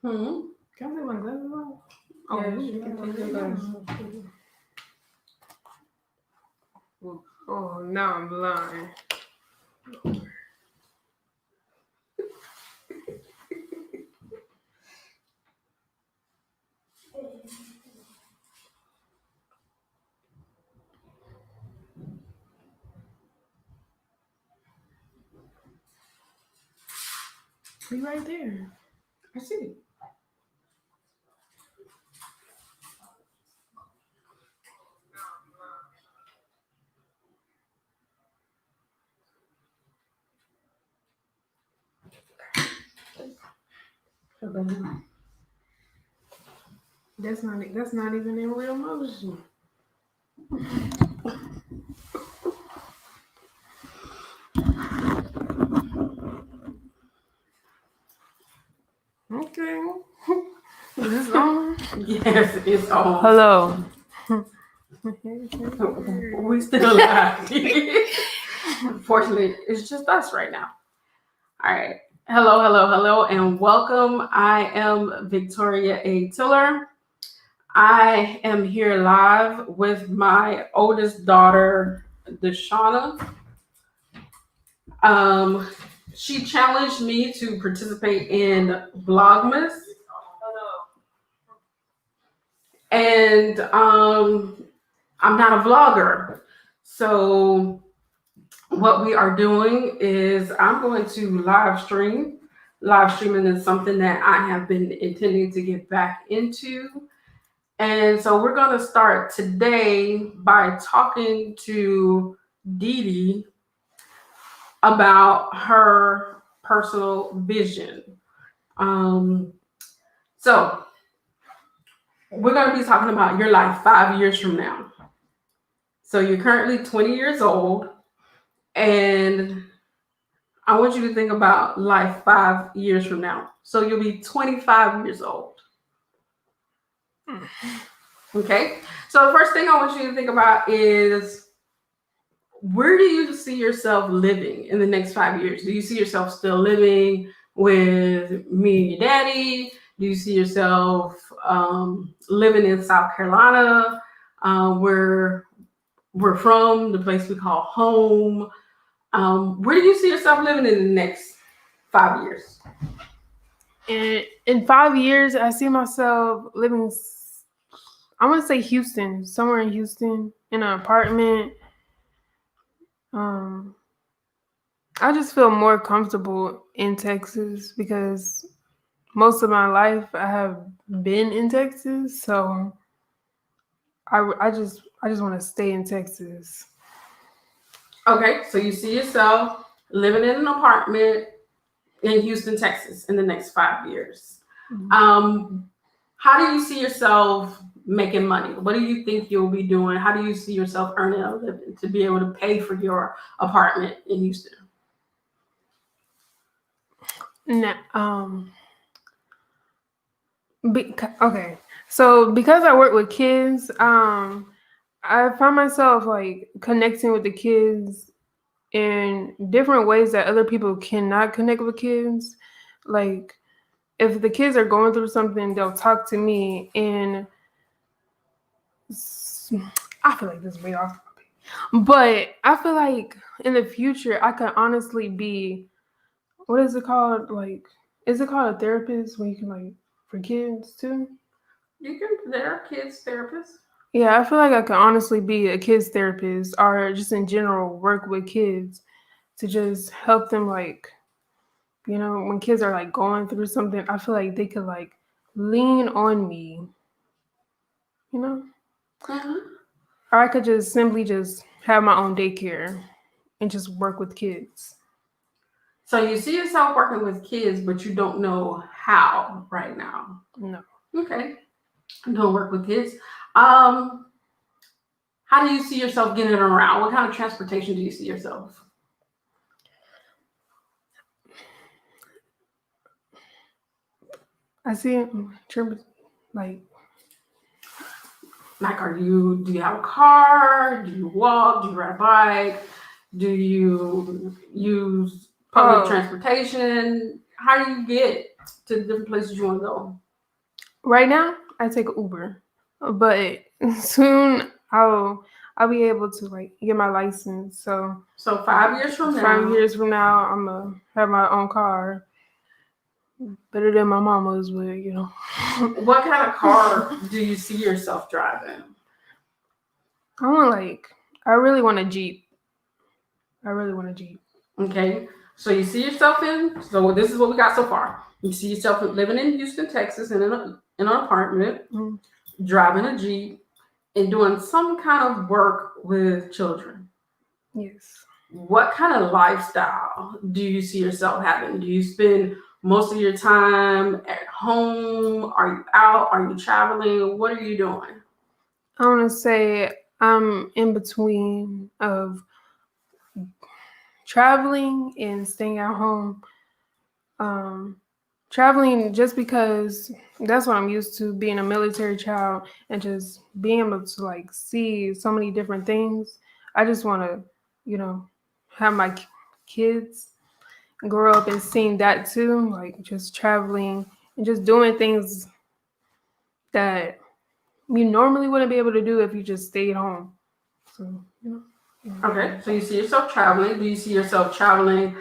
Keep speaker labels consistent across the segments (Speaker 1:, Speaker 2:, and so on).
Speaker 1: Can I take my glasses off? Oh,
Speaker 2: Yeah,
Speaker 1: you
Speaker 2: you
Speaker 1: can
Speaker 2: can
Speaker 1: take
Speaker 2: take
Speaker 1: your
Speaker 2: your
Speaker 1: glasses off. Oh, now I'm blind. He right there.
Speaker 2: I see.
Speaker 1: That's not even in real motion. Okay. Is this on?
Speaker 2: Yes, it's on.
Speaker 1: Hello.
Speaker 2: We still alive. Unfortunately, it's just us right now. All right. Hello, and welcome. I am Victoria A. Tiller. I am here live with my oldest daughter, Deshauna. She challenged me to participate in Vlogmas. And I'm not a vlogger. So what we are doing is I'm going to live stream. Live streaming is something that I have been intending to get back into. And so we're going to start today by talking to Dee Dee about her personal vision. So we're going to be talking about your life 5 years from now. So you're currently 20 years old, and I want you to think about life 5 years from now. So you'll be 25 years old. Okay? So the first thing I want you to think about is, where do you see yourself living in the next 5 years? Do you see yourself still living with me and your daddy? Do you see yourself living in South Carolina, where we're from, the place we call home? Where do you see yourself living in the next 5 years?
Speaker 1: In 5 years, I see myself living, I want to say Houston, somewhere in Houston, in an apartment. I just feel more comfortable in Texas because most of my life I have been in Texas, so I just want to stay in Texas.
Speaker 2: Okay, so you see yourself living in an apartment in Houston, Texas in the next 5 years.
Speaker 1: Mm-hmm.
Speaker 2: How do you see yourself making money? What do you think you'll be doing? How do you see yourself earning a living to be able to pay for your apartment in Houston?
Speaker 1: Okay, so because I work with kids, I find myself like connecting with the kids in different ways that other people cannot connect with kids. Like, if the kids are going through something, they'll talk to me, and I feel like this is way off topic, but I feel like in the future I could honestly be, what is it called? Like, is it called a therapist when you can, like, for kids too?
Speaker 2: There are kids therapists.
Speaker 1: Yeah, I feel like I could honestly be a kids therapist, or just in general work with kids to just help them, like, when kids are like going through something, I feel like they could like lean on me,
Speaker 2: Mm-hmm.
Speaker 1: or I could just simply just have my own daycare and just work with kids.
Speaker 2: So you see yourself working with kids, but you don't know how right now.
Speaker 1: No.
Speaker 2: Okay. Don't work with kids. How do you see yourself getting around? What kind of transportation do you see yourself?
Speaker 1: I see it like,
Speaker 2: do you have a car? Do you walk? Do you ride a bike? Do you use public transportation? How do you get to the different places you want to go?
Speaker 1: Right now, I take Uber, but soon I'll be able to like get my license. So
Speaker 2: So 5 years from now,
Speaker 1: 5 years from now, I'm gonna have my own car, better than my mama's, but you know.
Speaker 2: what kind of car do you see yourself driving?
Speaker 1: I really want a Jeep. I really want a Jeep.
Speaker 2: Okay, so you see yourself in. So this is what we got so far. You see yourself living in Houston, Texas, in an apartment,
Speaker 1: Mhm.
Speaker 2: driving a Jeep, and doing some kind of work with children.
Speaker 1: Yes.
Speaker 2: What kind of lifestyle do you see yourself having? Do you spend most of your time at home? Are you out? Are you traveling? What are you doing?
Speaker 1: I want to say I'm in between of traveling and staying at home. Um, Traveling just because that's what I'm used to, being a military child and just being able to like see so many different things. I just want to, you know, have my kids grow up and seeing that too, like just traveling and just doing things that you normally wouldn't be able to do if you just stayed home. So, you know.
Speaker 2: Okay, so you see yourself traveling. Do you see yourself traveling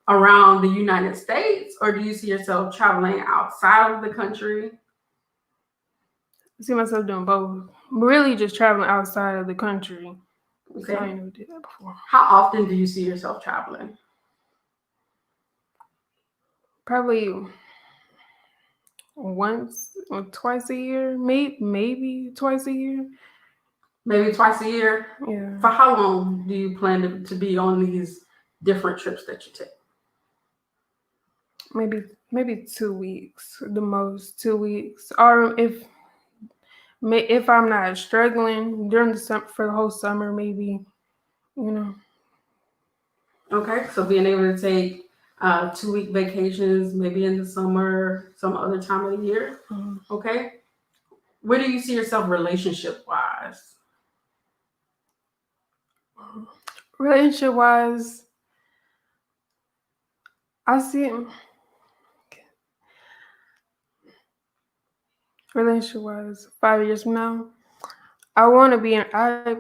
Speaker 2: around the United States, or do you see yourself traveling outside of the country?
Speaker 1: I see myself doing both. Really just traveling outside of the country.
Speaker 2: Okay.
Speaker 1: I never did that before.
Speaker 2: How often do you see yourself traveling?
Speaker 1: Probably once or twice a year, maybe twice a year.
Speaker 2: Maybe twice a year.
Speaker 1: Yeah,
Speaker 2: For how long do you plan to be on these different trips that you take?
Speaker 1: maybe 2 weeks, the most 2 weeks. Or if I'm not struggling during the summer for the whole summer, maybe you know.
Speaker 2: Okay, so being able to take 2 week vacations, maybe in the summer, some other time of the year.
Speaker 1: Mhm.
Speaker 2: Okay, where do you see yourself relationship wise?
Speaker 1: Relationship wise, I see relationship wise 5 years from now. I want to be in. I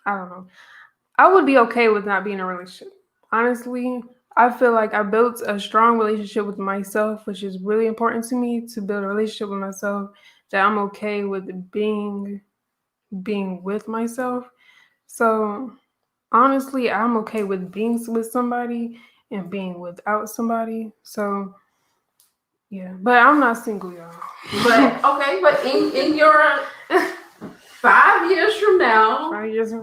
Speaker 1: don't know. I would be okay with not being in a relationship. Honestly, I feel like I built a strong relationship with myself, which is really important to me to build a relationship with myself that I'm okay with being with myself. So honestly, I'm okay with being with somebody and being without somebody. So yeah, but I'm not single, y'all.
Speaker 2: But okay, but in your 5 years from now,
Speaker 1: 5 years.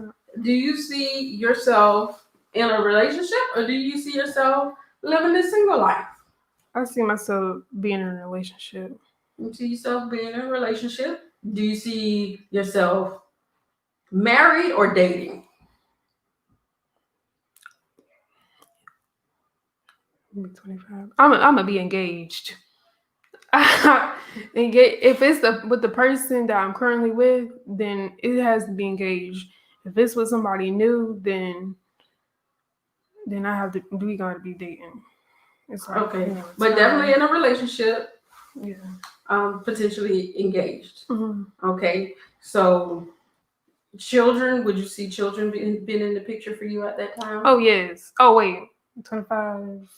Speaker 2: do you see yourself in a relationship, or do you see yourself living a single life?
Speaker 1: I see myself being in a relationship.
Speaker 2: You see yourself being in a relationship? Do you see yourself married or dating?
Speaker 1: Maybe 25. I'm gonna be engaged. If it's with the person that I'm currently with, then it has to be engaged. If it's with somebody new, then we gotta be dating. It's like
Speaker 2: Okay, but definitely in a relationship,
Speaker 1: yeah.
Speaker 2: potentially engaged.
Speaker 1: Mm-hmm.
Speaker 2: Okay, so children, would you see children being in the picture for you at that time?
Speaker 1: Oh yes. Oh wait, 25.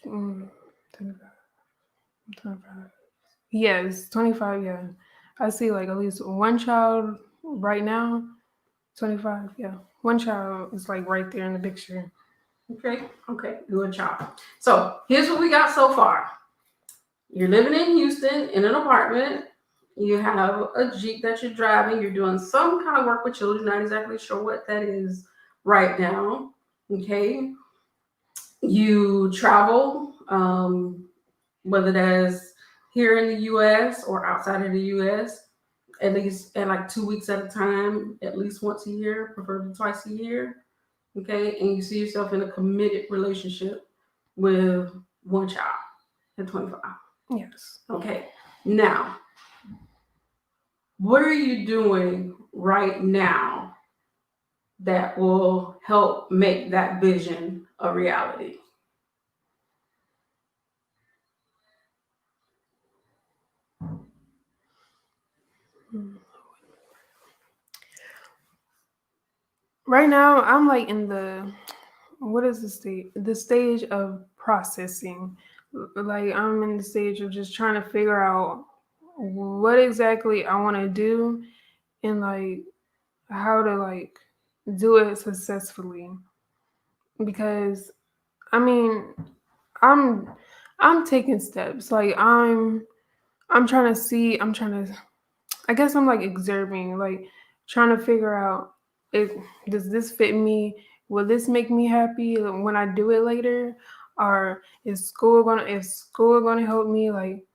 Speaker 1: 25. 25. Yes, 25. Yeah, I see like at least one child right now. 25. Yeah, one child is like right there in the picture.
Speaker 2: Okay, good job. So here's what we got so far. You're living in Houston in an apartment. You have a Jeep that you're driving. You're doing some kind of work with children. Not exactly sure what that is right now. Okay. You travel, whether that's here in the U.S. or outside of the U.S., at least at like 2 weeks at a time, at least once a year, preferably twice a year. Okay. And you see yourself in a committed relationship with one child at 25.
Speaker 1: Yes.
Speaker 2: Okay. Now, what are you doing right now that will help make that vision a reality?
Speaker 1: Right now, I'm like in what is the stage? The stage of processing. Like I'm in the stage of just trying to figure out what exactly I want to do and like how to like do it successfully. Because I mean, I'm I'm taking steps. Like I'm trying to see. I'm trying to. I guess I'm like observing, like trying to figure out if does this fit me? Will this make me happy when I do it later? Or is school gonna help me? Like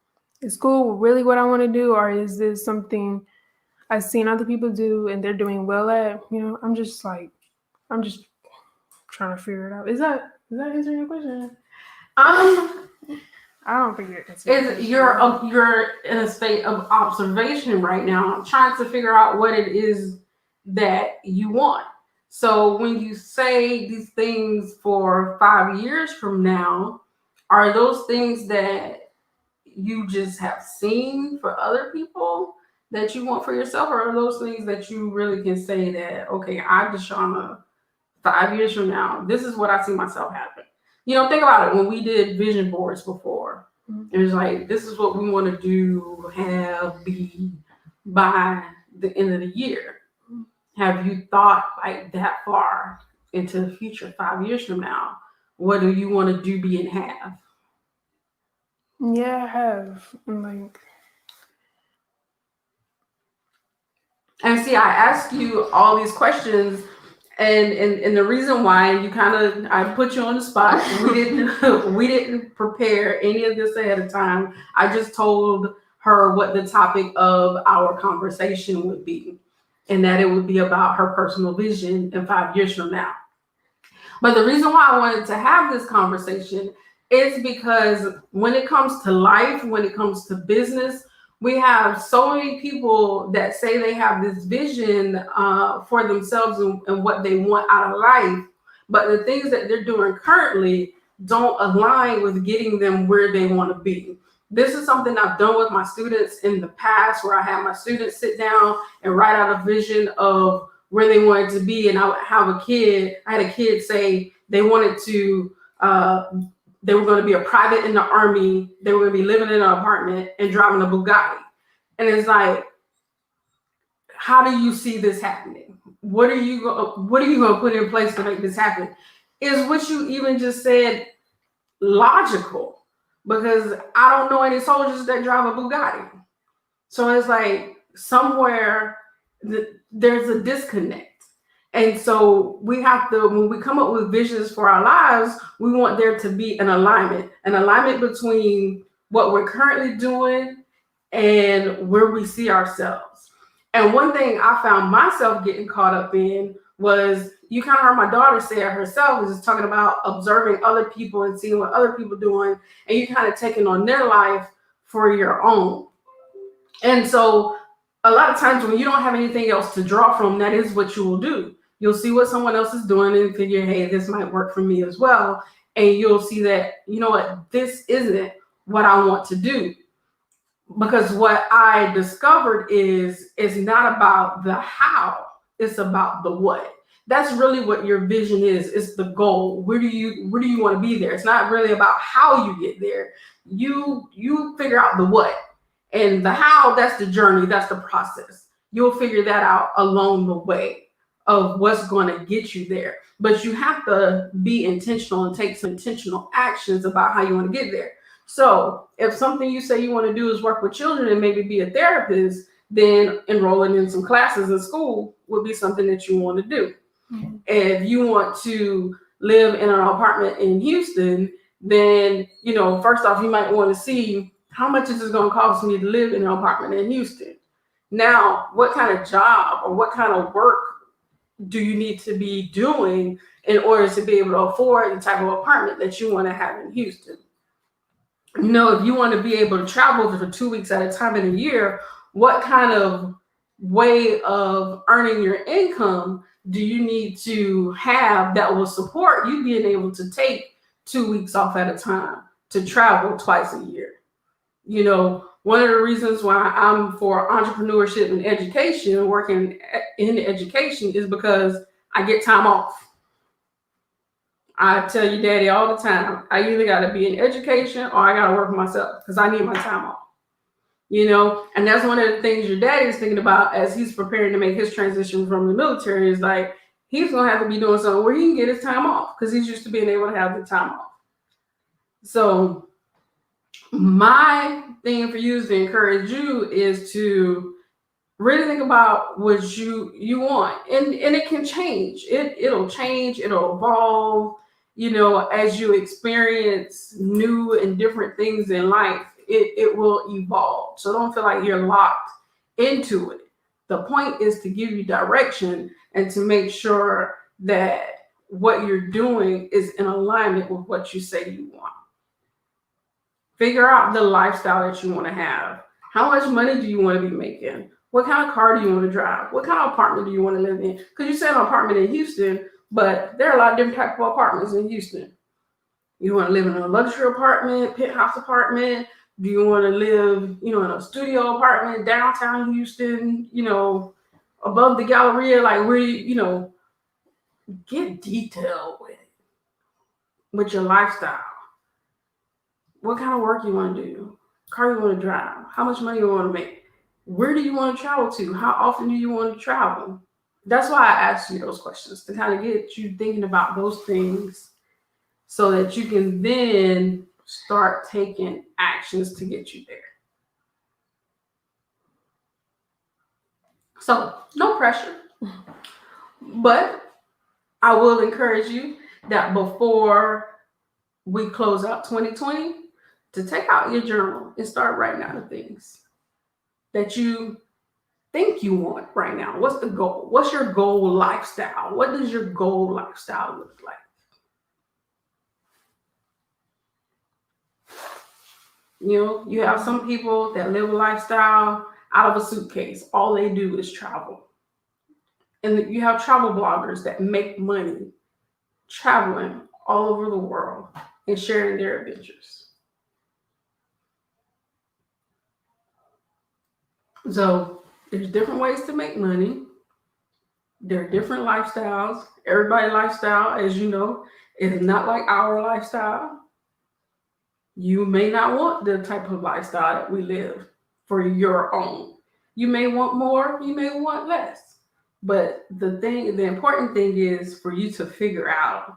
Speaker 1: is school really what I want to do, or is this something I've seen other people do and they're doing well at? I'm just trying to figure it out. Is that answering your question?
Speaker 2: Um,
Speaker 1: I don't think it answers.
Speaker 2: you're in a state of observation right now, trying to figure out what it is that you want. So when you say these things for 5 years from now, are those things that you just have seen for other people that you want for yourself, or are those things that you really can say that, okay, I, Deshauna, 5 years from now, this is what I see myself happen? Think about it. When we did vision boards before, it was like, this is what we want to do, have, be by the end of the year. Have you thought like that far into the future, 5 years from now? What do you want to do, be, and have?
Speaker 1: Yeah, I have. Like
Speaker 2: And see, I ask you all these questions, and the reason why I put you on the spot. We didn't prepare any of this ahead of time. I just told her what the topic of our conversation would be, and that it would be about her personal vision in 5 years from now. But the reason why I wanted to have this conversation is because when it comes to life, when it comes to business, we have so many people that say they have this vision for themselves and what they want out of life, but the things that they're doing currently don't align with getting them where they want to be. This is something I've done with my students in the past, where I had my students sit down and write out a vision of where they wanted to be. And I had a kid say they wanted to, they were going to be a private in the Army. They were going to be living in an apartment and driving a Bugatti. And it's like, how do you see this happening? What are you going to put in place to make this happen? Is what you even just said logical? Because I don't know any soldiers that drive a Bugatti. So it's like somewhere there's a disconnect. And so we have to, when we come up with visions for our lives, we want there to be an alignment between what we're currently doing and where we see ourselves. And one thing I found myself getting caught up in was, you kind of heard my daughter say it herself, is just talking about observing other people and seeing what other people doing, and you kind of taking on their life for your own. And so a lot of times when you don't have anything else to draw from, that is what you will do. You'll see what someone else is doing and figure, hey, this might work for me as well. And you'll see that, you know what, this isn't what I want to do. Because what I discovered is not about the how, it's about the what. That's really what your vision is. It's the goal. Where do you want to be there? It's not really about how you get there. You figure out the what. And the how, that's the journey, that's the process. You'll figure that out along the way of what's going to get you there. But you have to be intentional and take some intentional actions about how you want to get there. So if something you say you want to do is work with children and maybe be a therapist, then enrolling in some classes in school would be something that you want to do. Mm-hmm. If you want to live in an apartment in Houston, then, first off, you might want to see, how much is it going to cost me to live in an apartment in Houston? Now, what kind of job or what kind of work do you need to be doing in order to be able to afford the type of apartment that you want to have in Houston? If you want to be able to travel for 2 weeks at a time in a year, what kind of way of earning your income do you need to have that will support you being able to take 2 weeks off at a time to travel twice a year? You know, one of the reasons why I'm for entrepreneurship and education, working in education, is because I get time off. I tell you, Daddy, all the time, I either got to be in education or I got to work for myself because I need my time off. You know, and that's one of the things your daddy is thinking about as he's preparing to make his transition from the military, is like he's going to have to be doing something where he can get his time off because he's used to being able to have the time off. So my thing for you is to encourage you is to really think about what you want, and it can change. It'll change, it'll evolve, you know, as you experience new and different things in life. It will evolve. So don't feel like you're locked into it. The point is to give you direction and to make sure that what you're doing is in alignment with what you say you want. Figure out the lifestyle that you want to have. How much money do you want to be making? What kind of car do you want to drive? What kind of apartment do you want to live in? Because you said an apartment in Houston, but there are a lot of different types of apartments in Houston. You want to live in a luxury apartment, penthouse apartment? Do you want to live, you know, in a studio apartment downtown Houston, you know, above the Galleria? Like, where you know, get detailed with it, with your lifestyle. What kind of work you want to do? Car you want to drive? How much money you want to make? Where do you want to travel to? How often do you want to travel? That's why I asked you those questions, to kind of get you thinking about those things so that you can then start taking actions to get you there. So no pressure, but I will encourage you that before we close out 2020, to take out your journal and start writing out the things that you think you want right now. What's the goal? What's your goal lifestyle? What does your goal lifestyle look like? You know, you have some people that live a lifestyle out of a suitcase. All they do is travel. And you have travel bloggers that make money traveling all over the world and sharing their adventures. So there's different ways to make money. There are different lifestyles. Everybody's lifestyle, as you know, is not like our lifestyle. You may not want the type of lifestyle that we live for your own. You may want more, you may want less. But the important thing is for you to figure out,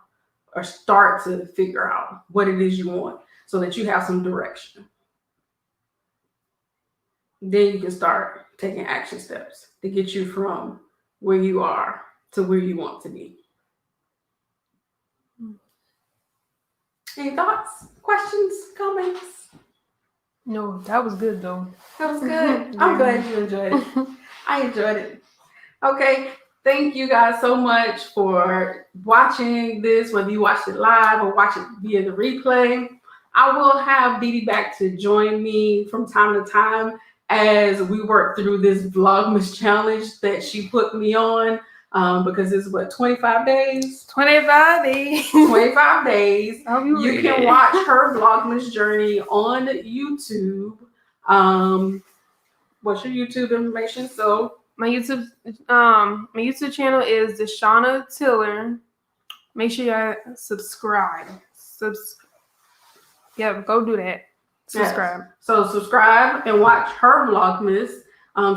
Speaker 2: or start to figure out, what it is you want so that you have some direction. Then you can start taking action steps to get you from where you are to where you want to be. Any thoughts, questions, comments?
Speaker 1: No, that was good though.
Speaker 2: That was good. I'm glad you enjoyed it. I enjoyed it. Okay. Thank you guys so much for watching this, whether you watched it live or watch it via the replay. I will have Dee Dee back to join me from time to time as we work through this Vlogmas challenge that she put me on. Because it's 25 days?
Speaker 1: 25 days.
Speaker 2: 25 days. You can
Speaker 1: it.
Speaker 2: watch her Vlogmas journey on YouTube. What's your YouTube information? So
Speaker 1: my YouTube channel is Deshauna Tiller. Make sure you subscribe. Yeah, go do that. Subscribe.
Speaker 2: Yes. So subscribe and watch her Vlogmas.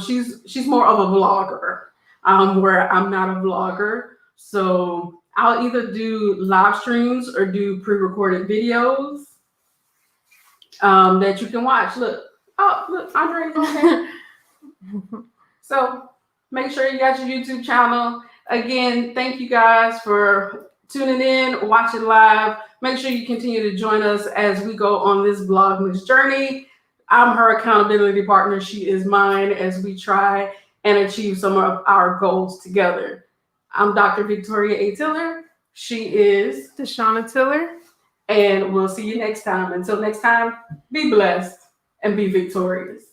Speaker 2: She's more of a vlogger. Where I'm not a vlogger. So I'll either do live streams or do pre-recorded videos that you can watch. Look, Andre's on there. So make sure you got your YouTube channel. Again, thank you guys for tuning in, watching live. Make sure you continue to join us as we go on this Vlogmas journey. I'm her accountability partner. She is mine as we try and achieve some of our goals together. I'm Dr. Victoria A. Tiller. She is
Speaker 1: Deshauna Tiller.
Speaker 2: And we'll see you next time. Until next time, be blessed and be victorious.